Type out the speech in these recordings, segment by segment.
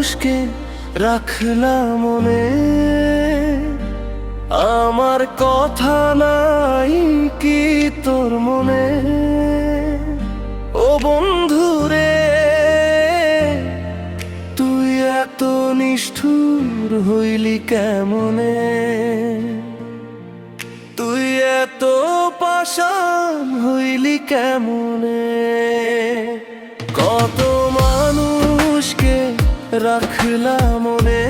মানুষকে রাখলাম মনে, আমার কথা নাই কি তোর মনে? ও বন্ধুরে, তুই এত নিষ্ঠুর হইলি কেমনে? তুই এত পাষাণ হইলি কেমনে? কত মানুষকে রাখলাম মনে,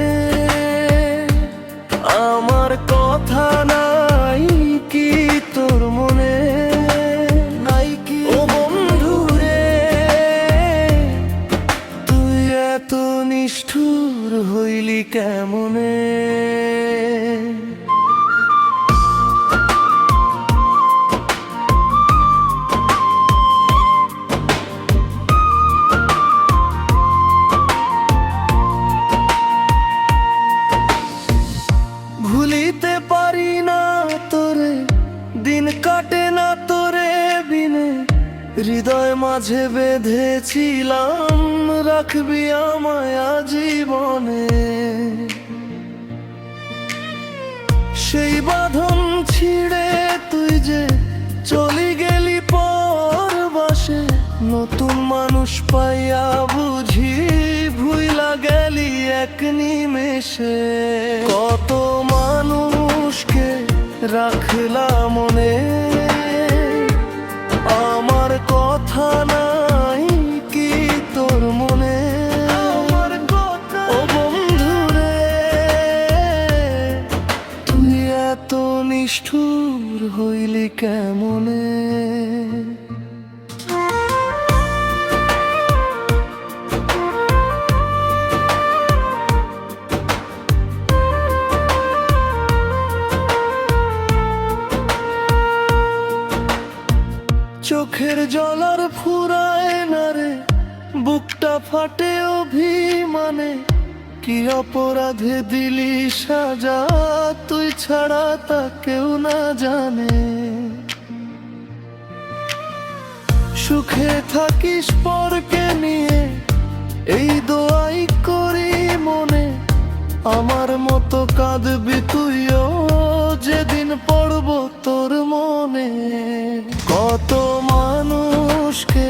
আমার কথা নাই কি তোর মনে? নাই কি? ও বন্ধুরে, তুই এত নিষ্ঠুর হইলি কেমনে? ভুলিতে পারি না তোরে, দিন কাটে না তোরে বিনে, হৃদয় মাঝে বেঁধেছিলাম রাখবি আমায় আজীবনে। সেই বাঁধন ছিঁড়ে তুই যে চলি গেলি পরবাসে, নতুন মানুষ পাইয়া বুঝি ভুইলা গেলি এক নিমেষে। কত মানুষকে রাখলাম মনে, আমার কথা নাই কি তোর মনে? আমার কথা, ও বন্ধুরে, তুই এত নিষ্ঠুর হইলি কেমনে? চোখের জল আর ফুরায় না রে, বুকটা ফাটে অভিমানে। কি অপরাধে দিলি সাজা, তুই ছাড়া তা কেউ না জানে। সুখে থাকিস পরকে নিয়ে, এই দোয়াই করি মনে। আমার মতো কাঁদবি তুইও যেদিন পড়ব তোর মনে। কত মানুষকে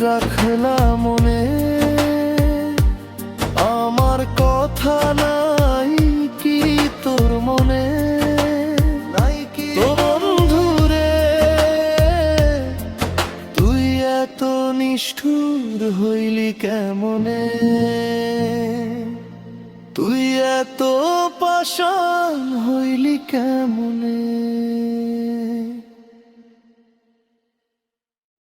রাখলাম মনে, আমার কথা নাই কি তোর মনে? নাই কি? তো বন্ধুরে, তুই এত নিষ্ঠুর হইলি কেমনে? তুই এত পাষাণ হইলি কেমনে?